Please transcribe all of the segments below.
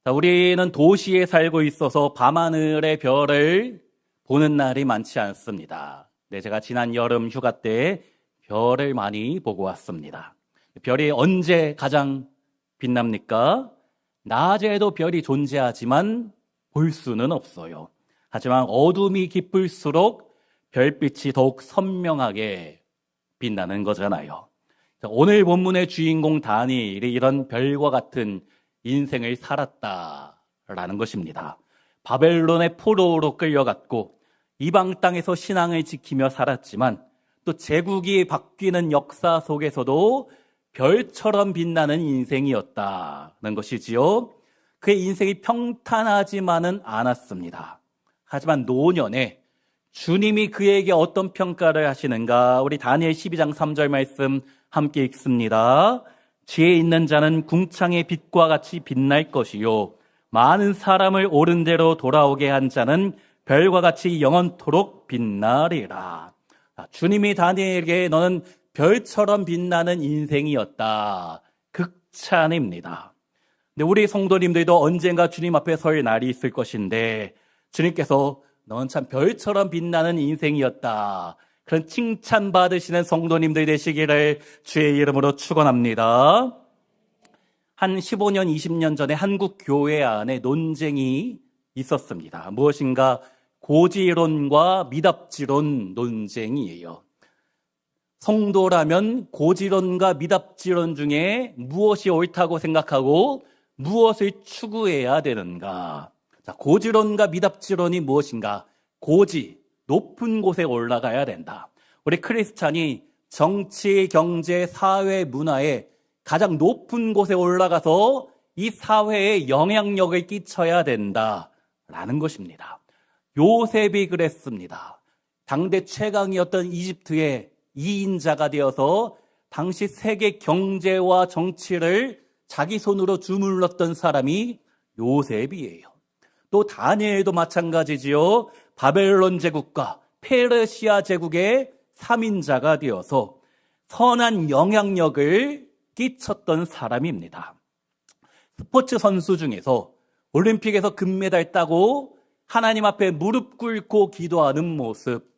자, 우리는 도시에 살고 있어서 밤하늘의 별을 보는 날이 많지 않습니다. 네, 제가 지난 여름 휴가 때 별을 많이 보고 왔습니다. 별이 언제 가장 빛납니까? 낮에도 별이 존재하지만 볼 수는 없어요. 하지만 어둠이 깊을수록 별빛이 더욱 선명하게 빛나는 거잖아요. 자, 오늘 본문의 주인공 다니엘이 이런 별과 같은 인생을 살았다라는 것입니다. 바벨론의 포로로 끌려갔고 이방 땅에서 신앙을 지키며 살았지만 또 제국이 바뀌는 역사 속에서도 별처럼 빛나는 인생이었다는 것이지요. 그의 인생이 평탄하지만은 않았습니다. 하지만 노년에 주님이 그에게 어떤 평가를 하시는가? 우리 다니엘 12장 3절 말씀 함께 읽습니다. 지혜 있는 자는 궁창의 빛과 같이 빛날 것이요 많은 사람을 옳은 대로 돌아오게 한 자는 별과 같이 영원토록 빛나리라. 주님이 다니엘에게 너는 별처럼 빛나는 인생이었다. 극찬입니다. 근데 우리 성도님들도 언젠가 주님 앞에 설 날이 있을 것인데 주님께서 너는 참 별처럼 빛나는 인생이었다. 그런 칭찬받으시는 성도님들 되시기를 주의 이름으로 축원합니다. 한 15년, 20년 전에 한국 교회 안에 논쟁이 있었습니다. 무엇인가 고지론과 미답지론 논쟁이에요. 성도라면 고지론과 미답지론 중에 무엇이 옳다고 생각하고 무엇을 추구해야 되는가? 자, 고지론과 미답지론이 무엇인가? 고지, 높은 곳에 올라가야 된다. 우리 크리스찬이 정치, 경제, 사회, 문화에 가장 높은 곳에 올라가서 이 사회에 영향력을 끼쳐야 된다라는 것입니다. 요셉이 그랬습니다. 당대 최강이었던 이집트의 2인자가 되어서 당시 세계 경제와 정치를 자기 손으로 주물렀던 사람이 요셉이에요. 또 다니엘도 마찬가지지요. 바벨론 제국과 페르시아 제국의 3인자가 되어서 선한 영향력을 끼쳤던 사람입니다. 스포츠 선수 중에서 올림픽에서 금메달 따고 하나님 앞에 무릎 꿇고 기도하는 모습,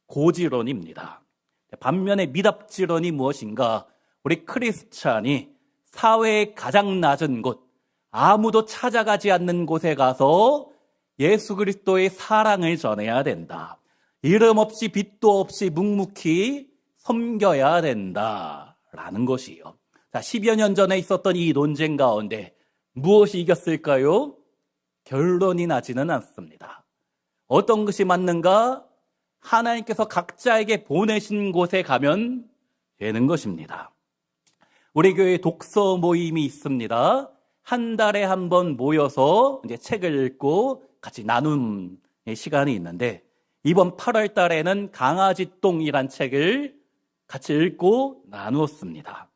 고지론입니다. 반면에 미답지론이 무엇인가? 우리 크리스찬이 사회의 가장 낮은 곳, 아무도 찾아가지 않는 곳에 가서 예수 그리스도의 사랑을 전해야 된다. 이름 없이 빛도 없이 묵묵히 섬겨야 된다라는 것이요. 자, 10여 년 전에 있었던 이 논쟁 가운데 무엇이 이겼을까요? 결론이 나지는 않습니다. 어떤 것이 맞는가? 하나님께서 각자에게 보내신 곳에 가면 되는 것입니다. 우리 교회에 독서 모임이 있습니다. 한 달에 한 번 모여서 이제 책을 읽고 같이 나눔 시간이 있는데 이번 8월 달에는 강아지똥이란 책을 같이 읽고 나누었습니다.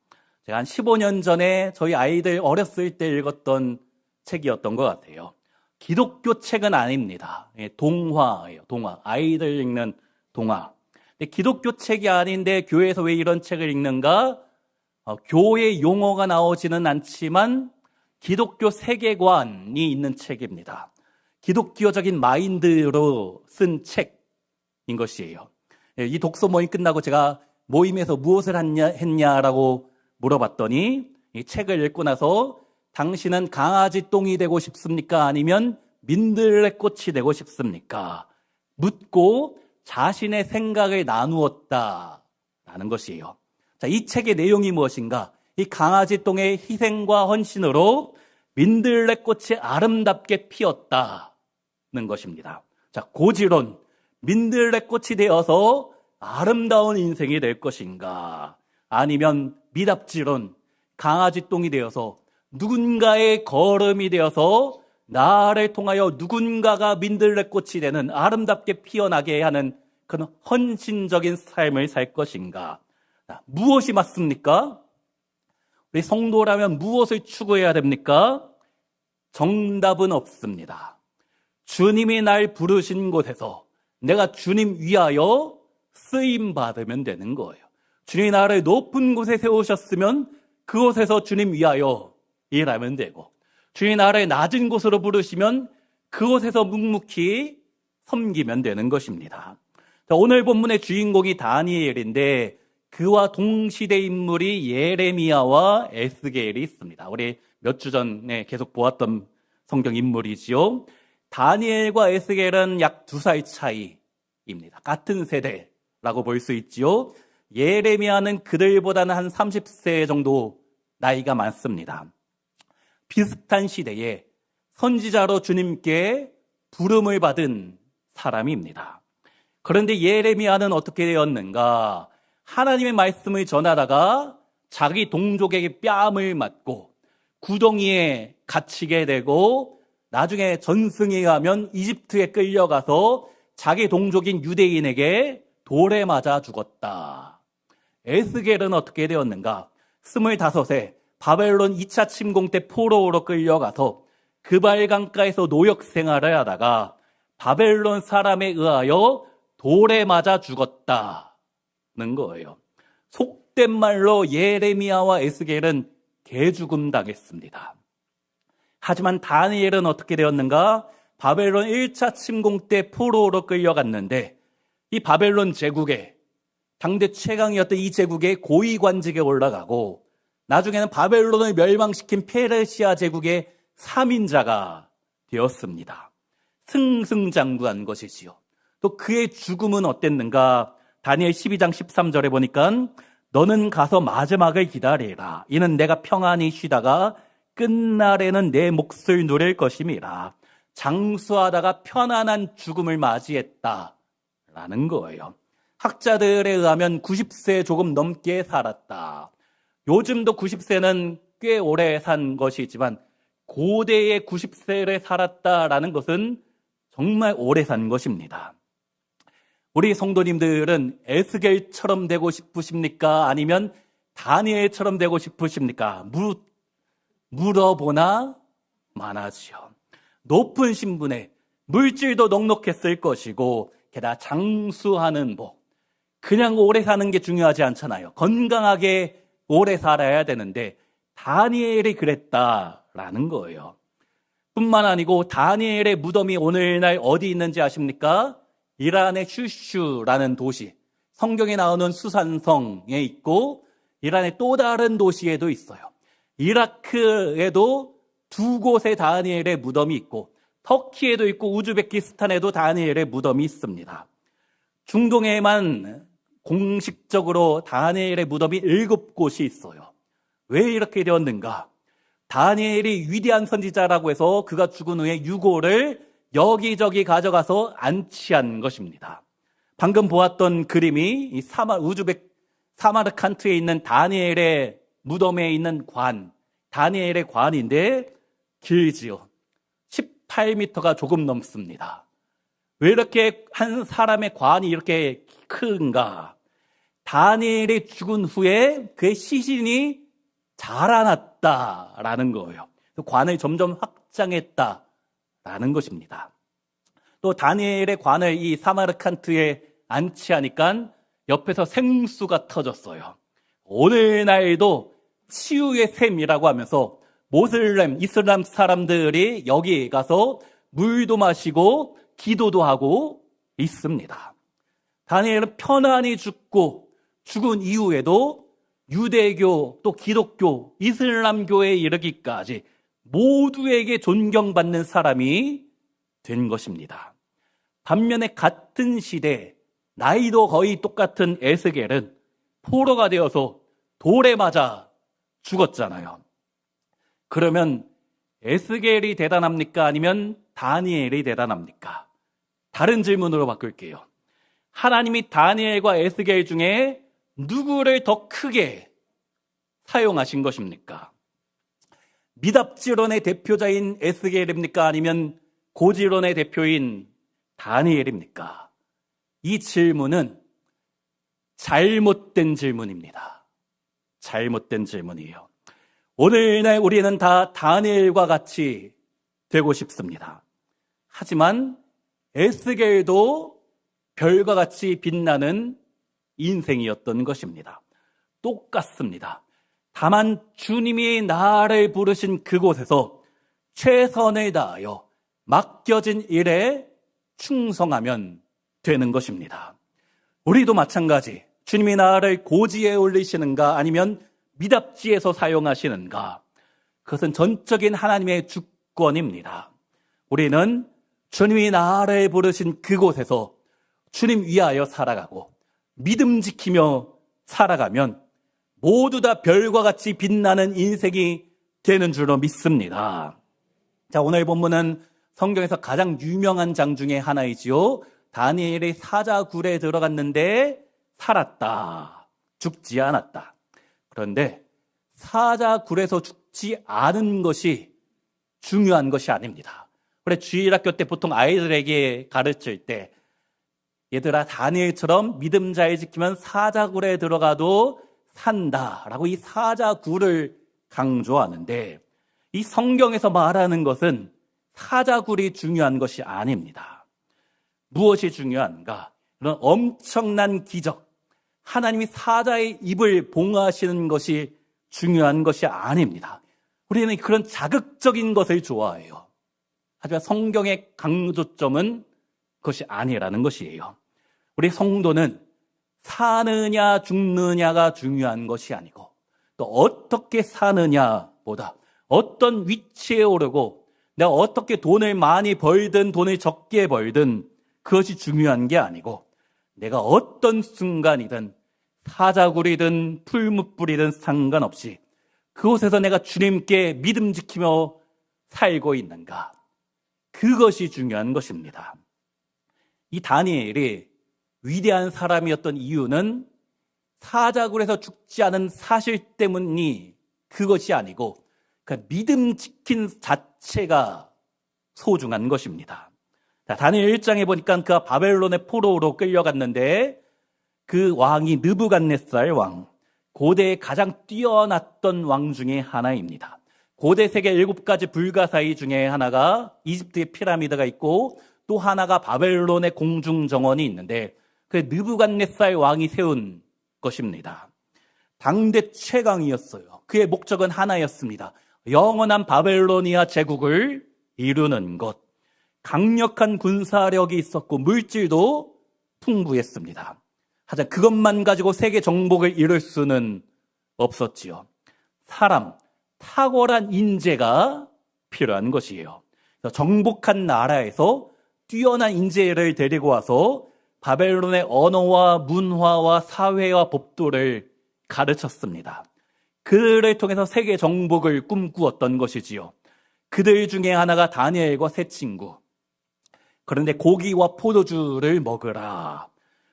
제가 한 15년 전에 저희 아이들 어렸을 때 읽었던 책이었던 것 같아요. 기독교 책은 아닙니다. 동화예요. 동화. 아이들 읽는 동화. 근데 기독교 책이 아닌데 교회에서 왜 이런 책을 읽는가? 교회 용어가 나오지는 않지만 기독교 세계관이 있는 책입니다. 기독교적인 마인드로 쓴 책인 것이에요. 이 독서 모임 끝나고 제가 모임에서 무엇을 했냐라고 물어봤더니 이 책을 읽고 나서 당신은 강아지 똥이 되고 싶습니까? 아니면 민들레꽃이 되고 싶습니까? 묻고 자신의 생각을 나누었다라는 것이에요. 자, 이 책의 내용이 무엇인가? 이 강아지 똥의 희생과 헌신으로 민들레꽃이 아름답게 피었다는 것입니다. 자, 고지론, 민들레꽃이 되어서 아름다운 인생이 될 것인가? 아니면 미답지론, 강아지 똥이 되어서 누군가의 걸음이 되어서 나를 통하여 누군가가 민들레꽃이 되는 아름답게 피어나게 하는 그런 헌신적인 삶을 살 것인가? 자, 무엇이 맞습니까? 우리 성도라면 무엇을 추구해야 됩니까? 정답은 없습니다. 주님이 날 부르신 곳에서 내가 주님 위하여 쓰임받으면 되는 거예요. 주님이 나를 높은 곳에 세우셨으면 그곳에서 주님 위하여 일하면 되고, 주의 나라의 낮은 곳으로 부르시면 그곳에서 묵묵히 섬기면 되는 것입니다. 자, 오늘 본문의 주인공이 다니엘인데 그와 동시대 인물이 예레미야와 에스겔이 있습니다. 우리 몇 주 전에 계속 보았던 성경 인물이지요. 다니엘과 에스겔은 약 2살 차이입니다. 같은 세대라고 볼 수 있지요. 예레미야는 그들보다는 한 30세 정도 나이가 많습니다. 비슷한 시대에 선지자로 주님께 부름을 받은 사람입니다. 그런데 예레미야는 어떻게 되었는가? 하나님의 말씀을 전하다가 자기 동족에게 뺨을 맞고 구덩이에 갇히게 되고 나중에 전승에 의하면 이집트에 끌려가서 자기 동족인 유대인에게 돌에 맞아 죽었다. 에스겔은 어떻게 되었는가? 25세 바벨론 2차 침공 때 포로로 끌려가서 그발강가에서 노역 생활을 하다가 바벨론 사람에 의하여 돌에 맞아 죽었다는 거예요. 속된 말로 예레미야와 에스겔은 개죽음 당했습니다. 하지만 다니엘은 어떻게 되었는가? 바벨론 1차 침공 때 포로로 끌려갔는데 이 바벨론 제국에 당대 최강이었던 이 제국의 고위관직에 올라가고 나중에는 바벨론을 멸망시킨 페르시아 제국의 3인자가 되었습니다. 승승장구한 것이지요. 또 그의 죽음은 어땠는가? 다니엘 12장 13절에 보니까 너는 가서 마지막을 기다리라. 이는 내가 평안히 쉬다가 끝날에는 내 몫을 누릴 것임이라. 장수하다가 편안한 죽음을 맞이했다라는 거예요. 학자들에 의하면 90세 조금 넘게 살았다. 요즘도 90세는 꽤 오래 산 것이지만 고대의 90세를 살았다라는 것은 정말 오래 산 것입니다. 우리 성도님들은 에스겔처럼 되고 싶으십니까? 아니면 다니엘처럼 되고 싶으십니까? 물어보나 마나지요. 높은 신분에 물질도 넉넉했을 것이고 게다가 장수하는 복. 그냥 오래 사는 게 중요하지 않잖아요. 건강하게 오래 살아야 되는데 다니엘이 그랬다라는 거예요. 뿐만 아니고 다니엘의 무덤이 오늘날 어디 있는지 아십니까? 이란의 슈슈라는 도시, 성경에 나오는 수산성에 있고 이란의 또 다른 도시에도 있어요. 이라크에도 2곳에 다니엘의 무덤이 있고 터키에도 있고 우즈베키스탄에도 다니엘의 무덤이 있습니다. 중동에만 공식적으로 다니엘의 무덤이 7곳이 있어요. 왜 이렇게 되었는가? 다니엘이 위대한 선지자라고 해서 그가 죽은 후에 유골을 여기저기 가져가서 안치한 것입니다. 방금 보았던 그림이 이 사마르칸트에 있는 다니엘의 무덤에 있는 관, 다니엘의 관인데 길지요. 18m가 조금 넘습니다. 왜 이렇게 한 사람의 관이 이렇게 큰가? 다니엘이 죽은 후에 그의 시신이 자라났다라는 거예요. 관을 점점 확장했다라는 것입니다. 또 다니엘의 관을 이 사마르칸트에 안치하니까 옆에서 생수가 터졌어요. 오늘날도 치유의 샘이라고 하면서 모슬렘, 이슬람 사람들이 여기 가서 물도 마시고 기도도 하고 있습니다. 다니엘은 편안히 죽은 이후에도 유대교, 또 기독교, 이슬람교에 이르기까지 모두에게 존경받는 사람이 된 것입니다. 반면에 같은 시대, 나이도 거의 똑같은 에스겔은 포로가 되어서 돌에 맞아 죽었잖아요. 그러면 에스겔이 대단합니까? 아니면 다니엘이 대단합니까? 다른 질문으로 바꿀게요. 하나님이 다니엘과 에스겔 중에 누구를 더 크게 사용하신 것입니까? 미답지론의 대표자인 에스겔입니까? 아니면 고지론의 대표인 다니엘입니까? 이 질문은 잘못된 질문입니다. 잘못된 질문이에요. 오늘날 우리는 다 다니엘과 같이 되고 싶습니다. 하지만 에스겔도 별과 같이 빛나는 인생이었던 것입니다. 똑같습니다. 다만 주님이 나를 부르신 그곳에서 최선을 다하여 맡겨진 일에 충성하면 되는 것입니다. 우리도 마찬가지, 주님이 나를 고지에 올리시는가 아니면 미답지에서 사용하시는가, 그것은 전적인 하나님의 주권입니다. 우리는 주님이 나를 부르신 그곳에서 주님 위하여 살아가고 믿음 지키며 살아가면 모두 다 별과 같이 빛나는 인생이 되는 줄로 믿습니다. 자, 오늘 본문은 성경에서 가장 유명한 장 중에 하나이지요. 다니엘이 사자굴에 들어갔는데 살았다. 죽지 않았다. 그런데 사자굴에서 죽지 않은 것이 중요한 것이 아닙니다. 그래, 주일학교 때 보통 아이들에게 가르칠 때, 얘들아, 다니엘처럼 믿음 잘 지키면 사자굴에 들어가도 산다라고 이 사자굴을 강조하는데, 이 성경에서 말하는 것은 사자굴이 중요한 것이 아닙니다. 무엇이 중요한가? 그런 엄청난 기적, 하나님이 사자의 입을 봉하시는 것이 중요한 것이 아닙니다. 우리는 그런 자극적인 것을 좋아해요. 하지만 성경의 강조점은 그것이 아니라는 것이에요. 우리 성도는 사느냐 죽느냐가 중요한 것이 아니고, 또 어떻게 사느냐보다 어떤 위치에 오르고 내가 어떻게 돈을 많이 벌든 돈을 적게 벌든 그것이 중요한 게 아니고, 내가 어떤 순간이든 사자굴이든 풀무불이든 상관없이 그곳에서 내가 주님께 믿음 지키며 살고 있는가, 그것이 중요한 것입니다. 이 다니엘이 위대한 사람이었던 이유는 사자굴에서 죽지 않은 사실 때문이 그것이 아니고, 그 믿음 지킨 자체가 소중한 것입니다. 자, 다니엘 1장에 보니까 그가 바벨론의 포로로 끌려갔는데, 그 왕이 느부갓네살 왕, 고대에 가장 뛰어났던 왕 중에 하나입니다. 고대 세계 7가지 불가사의 중에 하나가 이집트의 피라미드가 있고, 또 하나가 바벨론의 공중정원이 있는데, 그 느부갓네살 왕이 세운 것입니다. 당대 최강이었어요. 그의 목적은 하나였습니다. 영원한 바벨로니아 제국을 이루는 것. 강력한 군사력이 있었고 물질도 풍부했습니다. 하지만 그것만 가지고 세계 정복을 이룰 수는 없었지요. 사람, 탁월한 인재가 필요한 것이에요. 정복한 나라에서 뛰어난 인재를 데리고 와서 바벨론의 언어와 문화와 사회와 법도를 가르쳤습니다. 그를 통해서 세계 정복을 꿈꾸었던 것이지요. 그들 중에 하나가 다니엘과 세 친구. 그런데 고기와 포도주를 먹으라.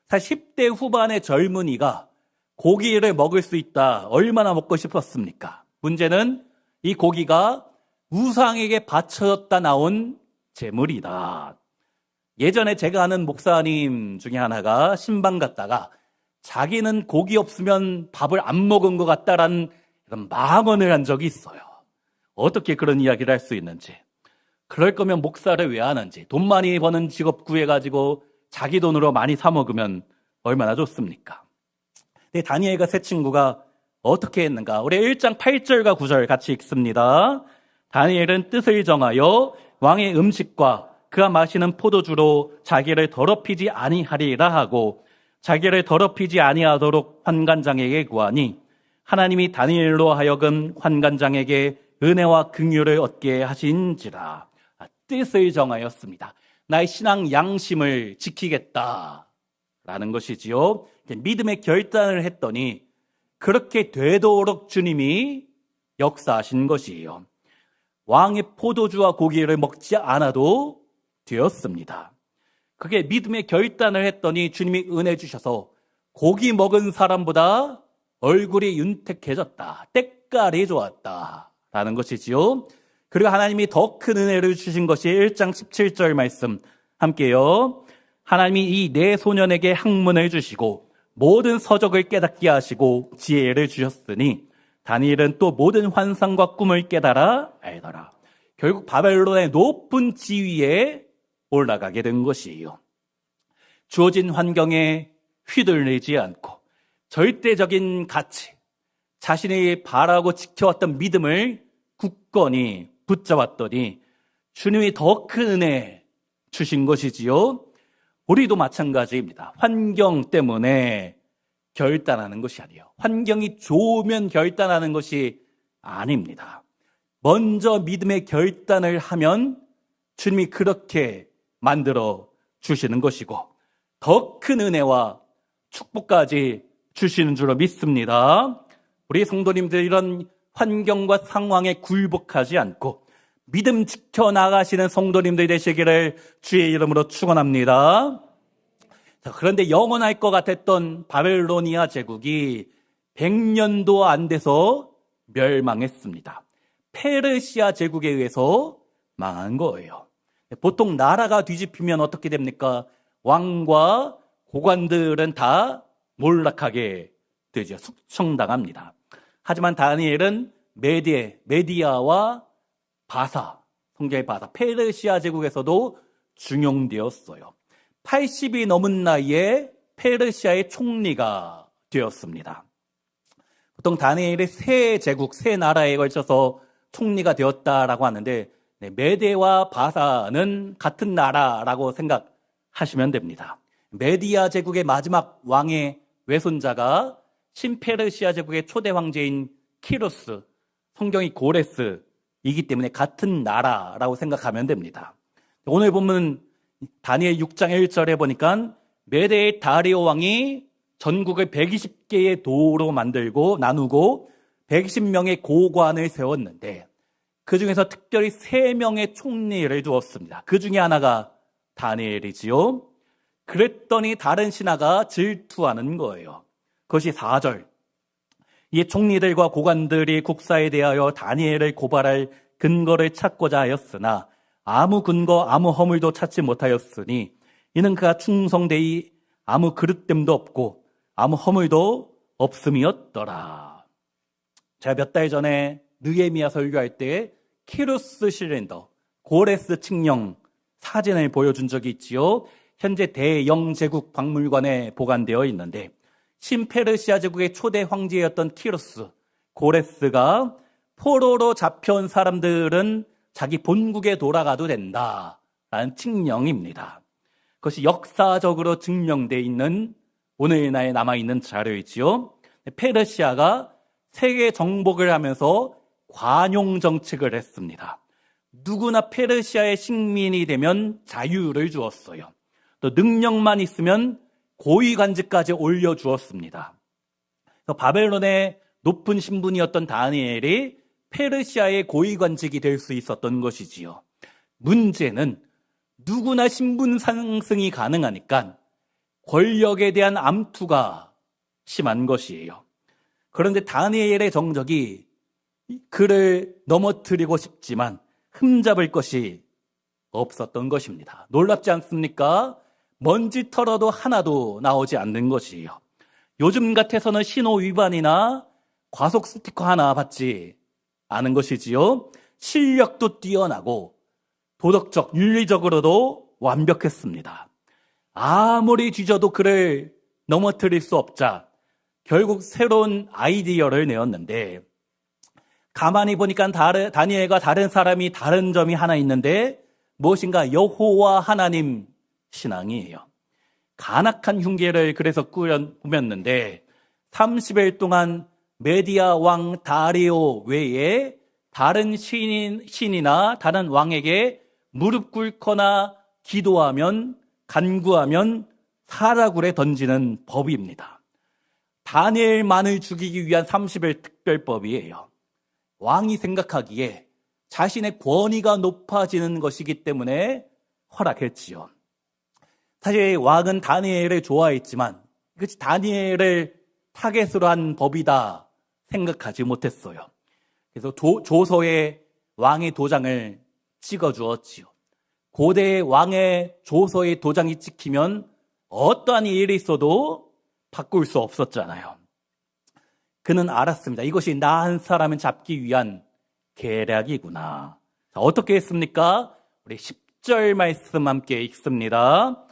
사실 10대 후반의 젊은이가 고기를 먹을 수 있다, 얼마나 먹고 싶었습니까? 문제는 이 고기가 우상에게 바쳐졌다 나온 제물이다. 예전에 제가 아는 목사님 중에 하나가 신방 갔다가 자기는 고기 없으면 밥을 안 먹은 것 같다라는 이런 망언을 한 적이 있어요. 어떻게 그런 이야기를 할 수 있는지. 그럴 거면 목사를 왜 하는지. 돈 많이 버는 직업 구해가지고 자기 돈으로 많이 사 먹으면 얼마나 좋습니까? 근데 다니엘과 세 친구가 어떻게 했는가? 우리 1장 8절과 9절 같이 읽습니다. 다니엘은 뜻을 정하여 왕의 음식과 그가 마시는 포도주로 자기를 더럽히지 아니하리라 하고, 자기를 더럽히지 아니하도록 환관장에게 구하니 하나님이 다니엘로 하여금 환관장에게 은혜와 긍휼을 얻게 하신지라. 뜻을 정하였습니다. 나의 신앙 양심을 지키겠다라는 것이지요. 믿음의 결단을 했더니 그렇게 되도록 주님이 역사하신 것이에요. 왕의 포도주와 고기를 먹지 않아도 되었습니다. 그게 믿음의 결단을 했더니 주님이 은혜 주셔서 고기 먹은 사람보다 얼굴이 윤택해졌다, 때깔이 좋았다라는 것이지요. 그리고 하나님이 더 큰 은혜를 주신 것이 1장 17절 말씀 함께요. 하나님이 이 네 소년에게 학문을 주시고 모든 서적을 깨닫게 하시고 지혜를 주셨으니 다니엘은 또 모든 환상과 꿈을 깨달아 알더라. 결국 바벨론의 높은 지위에 올라가게 된 것이에요. 주어진 환경에 휘둘리지 않고 절대적인 가치, 자신이 바라고 지켜왔던 믿음을 굳건히 붙잡았더니 주님이 더 큰 은혜 주신 것이지요. 우리도 마찬가지입니다. 환경 때문에 결단하는 것이 아니에요. 환경이 좋으면 결단하는 것이 아닙니다. 먼저 믿음의 결단을 하면 주님이 그렇게 만들어 주시는 것이고 더 큰 은혜와 축복까지 주시는 줄로 믿습니다. 우리 성도님들 이런 환경과 상황에 굴복하지 않고 믿음 지켜나가시는 성도님들이 되시기를 주의 이름으로 축원합니다. 그런데 영원할 것 같았던 바벨로니아 제국이 100년도 안 돼서 멸망했습니다. 페르시아 제국에 의해서 망한 거예요. 보통 나라가 뒤집히면 어떻게 됩니까? 왕과 고관들은 다 몰락하게 되죠. 숙청당합니다. 하지만 다니엘은 메디아와 바사, 성경의 바사, 페르시아 제국에서도 중용되었어요. 80이 넘은 나이에 페르시아의 총리가 되었습니다. 보통 다니엘이 세 제국, 세 나라에 걸쳐서 총리가 되었다라고 하는데 메데와 바사는 같은 나라라고 생각하시면 됩니다. 메디아 제국의 마지막 왕의 외손자가 신페르시아 제국의 초대 황제인 키루스, 성경이 고레스이기 때문에 같은 나라라고 생각하면 됩니다. 오늘 보면 다니엘 6장 1절에 보니까 메데의 다리오 왕이 전국을 120개의 도로 만들고 나누고 120명의 고관을 세웠는데 그 중에서 특별히 3명의 총리를 두었습니다. 그 중에 하나가 다니엘이지요. 그랬더니 다른 신하가 질투하는 거예요. 그것이 4절. 이 총리들과 고관들이 국사에 대하여 다니엘을 고발할 근거를 찾고자 하였으나 아무 근거, 아무 허물도 찾지 못하였으니 이는 그가 충성되이 아무 그릇됨도 없고 아무 허물도 없음이었더라. 제가 몇 달 전에 느헤미야 설교할 때 키루스 실린더, 고레스 칙령 사진을 보여준 적이 있지요. 현재 대영제국 박물관에 보관되어 있는데 신페르시아 제국의 초대 황제였던 키루스, 고레스가 포로로 잡혀온 사람들은 자기 본국에 돌아가도 된다라는 칙령입니다. 그것이 역사적으로 증명되어 있는 오늘날에 남아있는 자료이지요. 페르시아가 세계 정복을 하면서 관용 정책을 했습니다. 누구나 페르시아의 식민이 되면 자유를 주었어요. 또 능력만 있으면 고위관직까지 올려주었습니다. 바벨론의 높은 신분이었던 다니엘이 페르시아의 고위관직이 될 수 있었던 것이지요. 문제는 누구나 신분 상승이 가능하니까 권력에 대한 암투가 심한 것이에요. 그런데 다니엘의 정적이 그를 넘어뜨리고 싶지만 흠잡을 것이 없었던 것입니다. 놀랍지 않습니까? 먼지 털어도 하나도 나오지 않는 것이에요. 요즘 같아서는 신호 위반이나 과속 스티커 하나 받지 않은 것이지요. 실력도 뛰어나고 도덕적, 윤리적으로도 완벽했습니다. 아무리 뒤져도 그를 넘어뜨릴 수 없자 결국 새로운 아이디어를 내었는데 가만히 보니까 다니엘과 다른 사람이 다른 점이 하나 있는데 무엇인가 여호와 하나님 신앙이에요. 간악한 흉계를 그래서 꾸몄는데 30일 동안 메디아 왕 다리오 외에 다른 신이나 다른 왕에게 무릎 꿇거나 기도하면 간구하면 사라굴에 던지는 법입니다. 다니엘만을 죽이기 위한 30일 특별법이에요. 왕이 생각하기에 자신의 권위가 높아지는 것이기 때문에 허락했지요. 사실 왕은 다니엘을 좋아했지만 그것이 다니엘을 타겟으로 한 법이다 생각하지 못했어요. 그래서 조서에 왕의 도장을 찍어주었지요. 고대의 왕의 조서에 도장이 찍히면 어떠한 일이 있어도 바꿀 수 없었잖아요. 그는 알았습니다. 이것이 나 한 사람을 잡기 위한 계략이구나. 자, 어떻게 했습니까? 우리 10절 말씀 함께 읽습니다.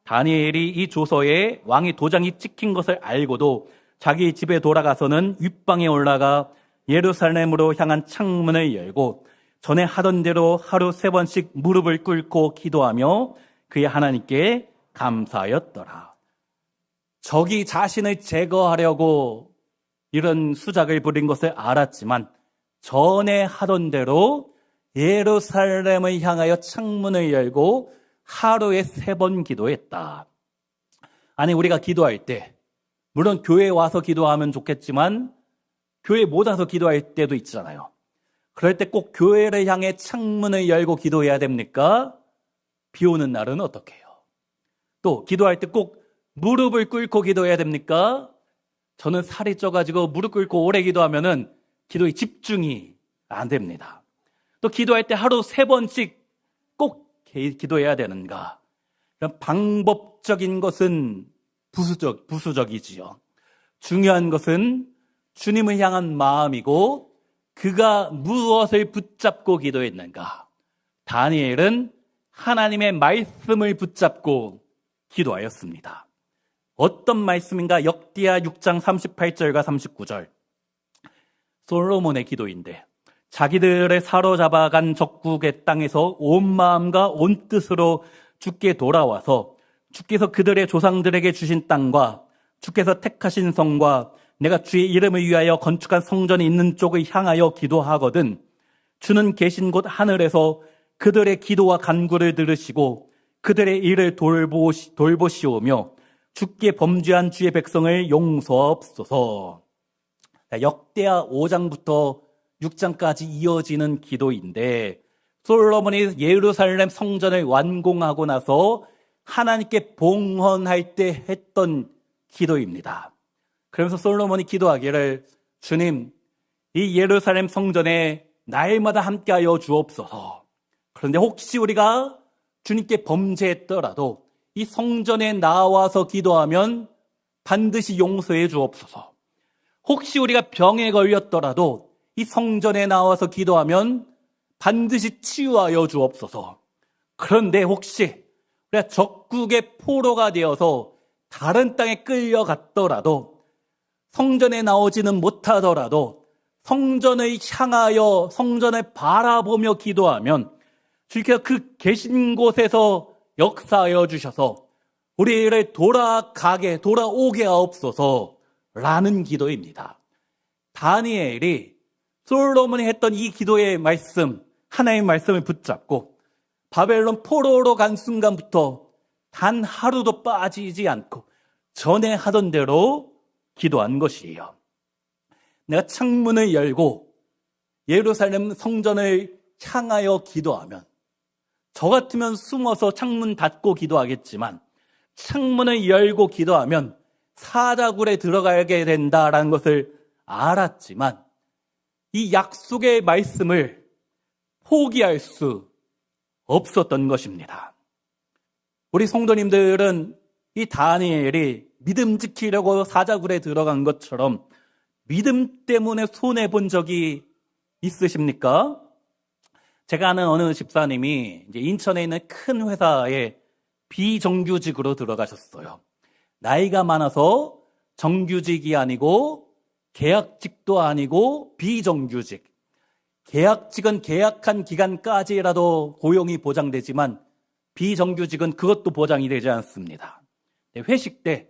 다니엘이 이 조서에 왕의 도장이 찍힌 것을 알고도 자기 집에 돌아가서는 윗방에 올라가 예루살렘으로 향한 창문을 열고 전에 하던 대로 하루 3번씩 무릎을 꿇고 기도하며 그의 하나님께 감사하였더라. 적이 자신을 제거하려고 이런 수작을 부린 것을 알았지만 전에 하던 대로 예루살렘을 향하여 창문을 열고 하루에 3번 기도했다. 아니, 우리가 기도할 때 물론 교회에 와서 기도하면 좋겠지만 교회에 못 와서 기도할 때도 있잖아요. 그럴 때 꼭 교회를 향해 창문을 열고 기도해야 됩니까? 비 오는 날은 어떻게 해요? 또 기도할 때 꼭 무릎을 꿇고 기도해야 됩니까? 저는 살이 쪄가지고 무릎 꿇고 오래 기도하면은 기도에 집중이 안 됩니다. 또 기도할 때 하루 3번씩 꼭 기도해야 되는가? 방법적인 것은 부수적이지요. 중요한 것은 주님을 향한 마음이고 그가 무엇을 붙잡고 기도했는가? 다니엘은 하나님의 말씀을 붙잡고 기도하였습니다. 어떤 말씀인가? 역대하 6장 38절과 39절. 솔로몬의 기도인데 자기들을 사로잡아간 적국의 땅에서 온 마음과 온 뜻으로 주께 돌아와서 주께서 그들의 조상들에게 주신 땅과 주께서 택하신 성과 내가 주의 이름을 위하여 건축한 성전이 있는 쪽을 향하여 기도하거든 주는 계신 곳 하늘에서 그들의 기도와 간구를 들으시고 그들의 일을 돌보시오며 주께 범죄한 주의 백성을 용서하옵소서. 역대하 5장부터 6장까지 이어지는 기도인데 솔로몬이 예루살렘 성전을 완공하고 나서 하나님께 봉헌할 때 했던 기도입니다. 그러면서 솔로몬이 기도하기를 주님, 이 예루살렘 성전에 날마다 함께하여 주옵소서. 그런데 혹시 우리가 주님께 범죄했더라도 이 성전에 나와서 기도하면 반드시 용서해 주옵소서. 혹시 우리가 병에 걸렸더라도 이 성전에 나와서 기도하면 반드시 치유하여 주옵소서. 그런데 혹시 우리가 적국의 포로가 되어서 다른 땅에 끌려갔더라도 성전에 나오지는 못하더라도 성전을 향하여 성전을 바라보며 기도하면 주께서 그 계신 곳에서 역사하여 주셔서 우리를 돌아오게 하옵소서라는 기도입니다. 다니엘이 솔로몬이 했던 이 기도의 말씀, 하나님의 말씀을 붙잡고 바벨론 포로로 간 순간부터 단 하루도 빠지지 않고 전에 하던 대로 기도한 것이에요. 내가 창문을 열고 예루살렘 성전을 향하여 기도하면 저 같으면 숨어서 창문 닫고 기도하겠지만 창문을 열고 기도하면 사자굴에 들어가게 된다라는 것을 알았지만 이 약속의 말씀을 포기할 수 없었던 것입니다. 우리 성도님들은 이 다니엘이 믿음 지키려고 사자굴에 들어간 것처럼 믿음 때문에 손해본 적이 있으십니까? 제가 아는 어느 집사님이 이제 인천에 있는 큰 회사에 비정규직으로 들어가셨어요. 나이가 많아서 정규직이 아니고 계약직도 아니고 비정규직. 계약직은 계약한 기간까지라도 고용이 보장되지만 비정규직은 그것도 보장이 되지 않습니다. 회식 때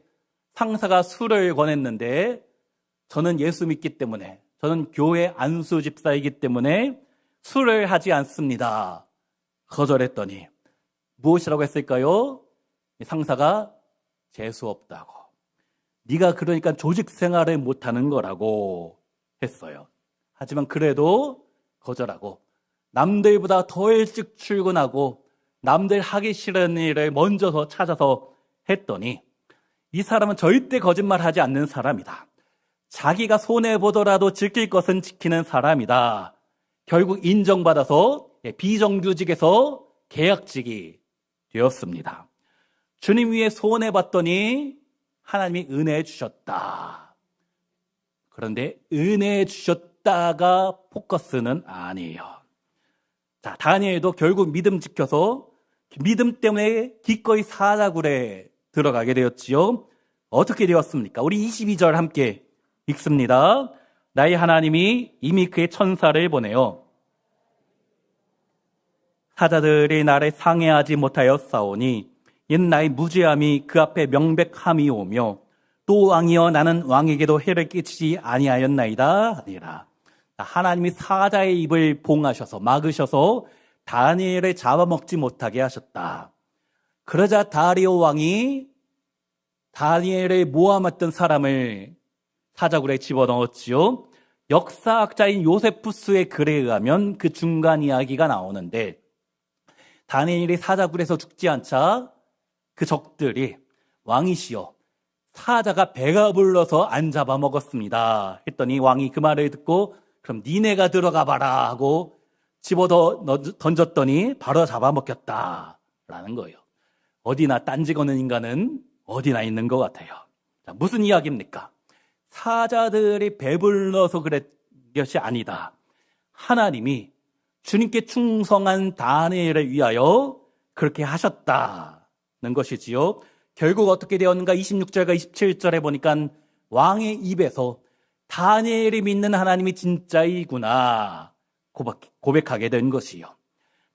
상사가 술을 권했는데 저는 예수 믿기 때문에 저는 교회 안수 집사이기 때문에 술을 하지 않습니다. 거절했더니 무엇이라고 했을까요? 상사가 재수 없다고. 네가 그러니까 조직 생활을 못하는 거라고 했어요. 하지만 그래도 거절하고 남들보다 더 일찍 출근하고 남들 하기 싫은 일을 먼저 찾아서 했더니 이 사람은 절대 거짓말하지 않는 사람이다. 자기가 손해보더라도 지킬 것은 지키는 사람이다. 결국 인정받아서 비정규직에서 계약직이 되었습니다. 주님 위에 손해봤더니 하나님이 은혜 주셨다. 그런데 은혜 주셨다가 포커스는 아니에요. 자, 다니엘도 결국 믿음 지켜서 믿음 때문에 기꺼이 사자굴에 들어가게 되었지요. 어떻게 되었습니까? 우리 22절 함께 읽습니다. 나의 하나님이 이미 그의 천사를 보내어 사자들이 나를 상해하지 못하여 싸우니 이는 나의 무죄함이 그 앞에 명백함이 오며 또 왕이여 나는 왕에게도 해를 끼치지 아니하였나이다 하니라. 하나님이 사자의 입을 봉하셔서 막으셔서 다니엘을 잡아먹지 못하게 하셨다. 그러자 다리오 왕이 다니엘을 모함했던 사람을 사자굴에 집어넣었지요. 역사학자인 요세푸스의 글에 의하면 그 중간 이야기가 나오는데 다니엘이 사자굴에서 죽지 않자 그 적들이 왕이시여 사자가 배가 불러서 안 잡아먹었습니다 했더니 왕이 그 말을 듣고 그럼 니네가 들어가 봐라 하고 집어 던졌더니 바로 잡아먹혔다라는 거예요. 어디나 딴지거는 인간은 어디나 있는 것 같아요. 자, 무슨 이야기입니까? 사자들이 배불러서 그랬 것이 아니다. 하나님이 주님께 충성한 다니엘을 위하여 그렇게 하셨다는 것이지요. 결국 어떻게 되었는가? 26절과 27절에 보니까 왕의 입에서 다니엘이 믿는 하나님이 진짜이구나 고백하게 된 것이요.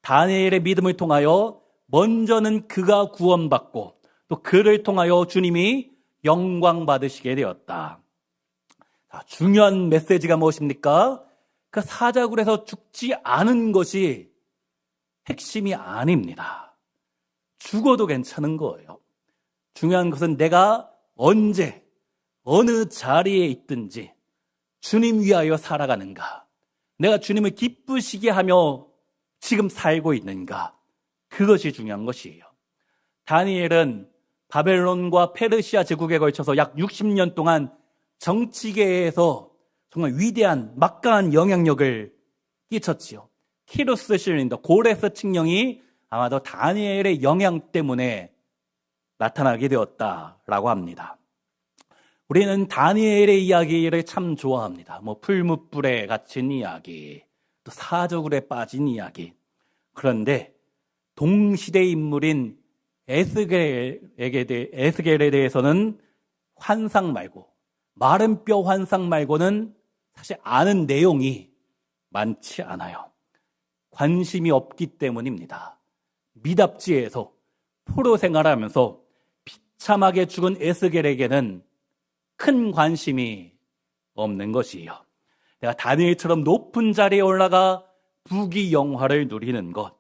다니엘의 믿음을 통하여 먼저는 그가 구원받고 또 그를 통하여 주님이 영광 받으시게 되었다. 자, 중요한 메시지가 무엇입니까? 그 사자굴에서 죽지 않은 것이 핵심이 아닙니다. 죽어도 괜찮은 거예요. 중요한 것은 내가 언제 어느 자리에 있든지 주님 위하여 살아가는가, 내가 주님을 기쁘시게 하며 지금 살고 있는가, 그것이 중요한 것이에요. 다니엘은 바벨론과 페르시아 제국에 걸쳐서 약 60년 동안 정치계에서 정말 위대한 막강한 영향력을 끼쳤지요. 키루스 신린더 고레스 칙령이 아마도 다니엘의 영향 때문에 나타나게 되었다라고 합니다. 우리는 다니엘의 이야기를 참 좋아합니다. 풀무불에 갇힌 이야기, 또 사저굴에 빠진 이야기. 그런데 동시대 인물인 에스겔에 대해서는 환상 말고, 마른 뼈 환상 말고는 사실 아는 내용이 많지 않아요. 관심이 없기 때문입니다. 미답지에서 포로 생활하면서 비참하게 죽은 에스겔에게는 큰 관심이 없는 것이에요. 내가 다니엘처럼 높은 자리에 올라가 부귀 영화를 누리는 것,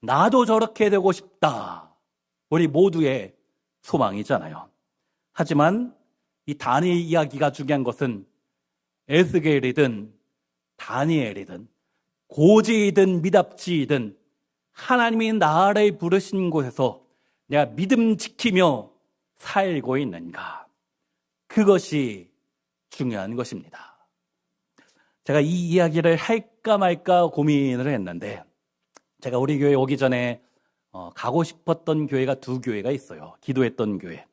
나도 저렇게 되고 싶다. 우리 모두의 소망이잖아요. 하지만 이 다니엘 이야기가 중요한 것은 에스겔이든 다니엘이든 고지이든 미답지이든 하나님이 나를 부르신 곳에서 내가 믿음 지키며 살고 있는가, 그것이 중요한 것입니다. 제가 이 이야기를 할까 말까 고민을 했는데, 제가 우리 교회 오기 전에 가고 싶었던 교회가 두 교회가 있어요. 기도했던 교회.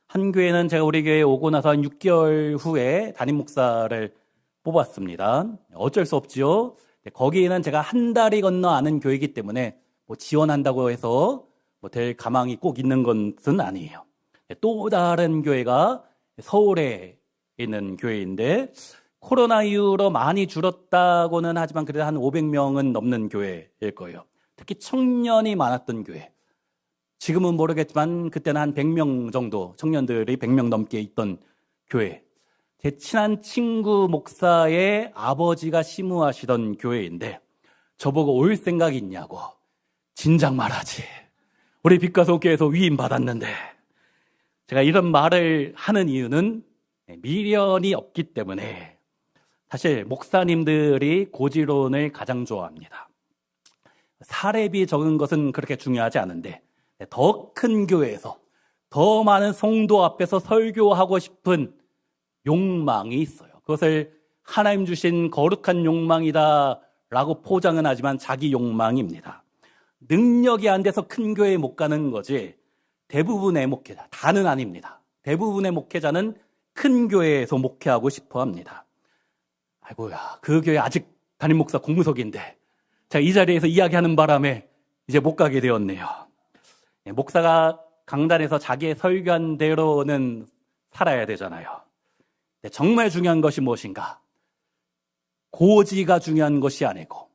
한 교회는 제가 우리 교회에 오고 나서 한 6개월 후에 담임 목사를 뽑았습니다. 어쩔 수 없지요. 거기에는 제가 한 달이 건너 아는 교회이기 때문에 지원한다고 해서 될 가망이 꼭 있는 것은 아니에요. 또 다른 교회가 서울에 있는 교회인데, 코로나 이후로 많이 줄었다고는 하지만 그래도 한 500명은 넘는 교회일 거예요. 특히 청년이 많았던 교회. 지금은 모르겠지만 그때는 한 100명 정도, 청년들이 100명 넘게 있던 교회. 제 친한 친구 목사의 아버지가 심우하시던 교회인데 저보고 올 생각 있냐고. 진작 말하지. 우리 빛가속교에서 위임 받았는데. 제가 이런 말을 하는 이유는 미련이 없기 때문에, 사실 목사님들이 고지론을 가장 좋아합니다. 사례비 적은 것은 그렇게 중요하지 않은데 더 큰 교회에서 더 많은 성도 앞에서 설교하고 싶은 욕망이 있어요. 그것을 하나님 주신 거룩한 욕망이다라고 포장은 하지만 자기 욕망입니다. 능력이 안 돼서 큰 교회에 못 가는 거지, 대부분의 목회자, 다는 아닙니다. 대부분의 목회자는 큰 교회에서 목회하고 싶어 합니다. 아이고야, 그 교회 아직 담임 목사 공무석인데 제가 이 자리에서 이야기하는 바람에 이제 못 가게 되었네요. 목사가 강단에서 자기의 설교한 대로는 살아야 되잖아요. 정말 중요한 것이 무엇인가? 고지가 중요한 것이 아니고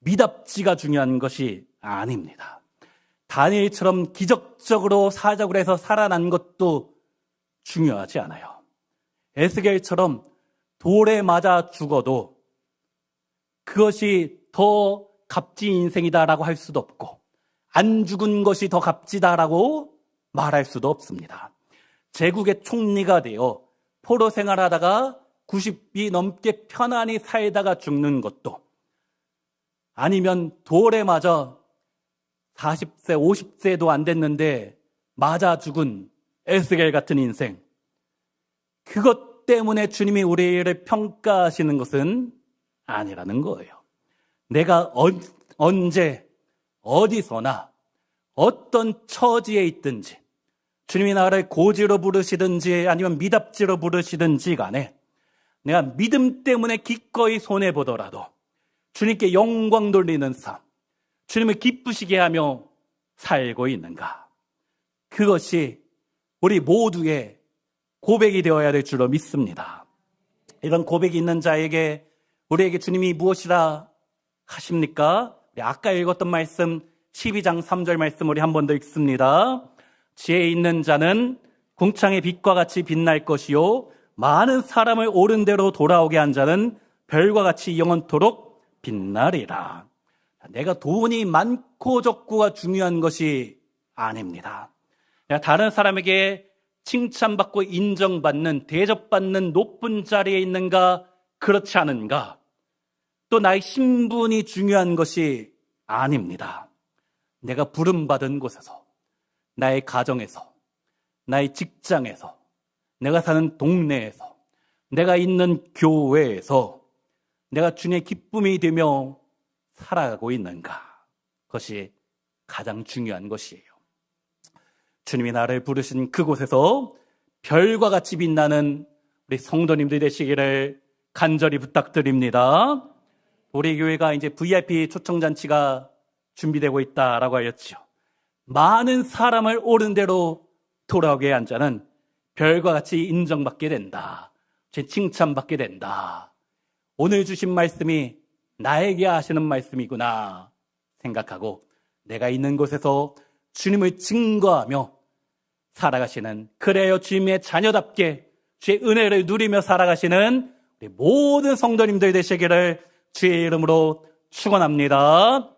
미답지가 중요한 것이 아닙니다. 다니엘처럼 기적적으로 사적으로 해서 살아난 것도 중요하지 않아요. 에스겔처럼 돌에 맞아 죽어도 그것이 더 값진 인생이다라고 할 수도 없고 안 죽은 것이 더 값지다라고 말할 수도 없습니다. 제국의 총리가 되어 포로 생활하다가 90이 넘게 편안히 살다가 죽는 것도 아니면 돌에 맞아 40세, 50세도 안 됐는데 맞아 죽은 에스겔 같은 인생, 그것 때문에 주님이 우리를 평가하시는 것은 아니라는 거예요. 내가 언제 어디서나 어떤 처지에 있든지 주님이 나를 고지로 부르시든지 아니면 미답지로 부르시든지 간에 내가 믿음 때문에 기꺼이 손해보더라도 주님께 영광 돌리는 삶, 주님을 기쁘시게 하며 살고 있는가? 그것이 우리 모두의 고백이 되어야 될 줄로 믿습니다. 이런 고백이 있는 자에게 우리에게 주님이 무엇이라 하십니까? 아까 읽었던 말씀 12장 3절 말씀 우리 한 번 더 읽습니다. 지혜 있는 자는 궁창의 빛과 같이 빛날 것이요 많은 사람을 옳은 대로 돌아오게 한 자는 별과 같이 영원토록 빛나리라. 내가 돈이 많고 적고가 중요한 것이 아닙니다. 내가 다른 사람에게 칭찬받고 인정받는, 대접받는 높은 자리에 있는가, 그렇지 않은가, 또 나의 신분이 중요한 것이 아닙니다. 내가 부름받은 곳에서, 나의 가정에서, 나의 직장에서, 내가 사는 동네에서, 내가 있는 교회에서 내가 주님의 기쁨이 되며 살아가고 있는가, 그것이 가장 중요한 것이에요. 주님이 나를 부르신 그곳에서 별과 같이 빛나는 우리 성도님들 되시기를 간절히 부탁드립니다. 우리 교회가 이제 VIP 초청잔치가 준비되고 있다라고 하였죠. 많은 사람을 옳은 대로 돌아오게 한 자는 별과 같이 인정받게 된다, 제 칭찬받게 된다. 오늘 주신 말씀이 나에게 하시는 말씀이구나 생각하고 내가 있는 곳에서 주님을 증거하며 살아가시는, 그래요 주님의 자녀답게 주의 은혜를 누리며 살아가시는 우리 모든 성도님들 되시기를 주의 이름으로 축원합니다.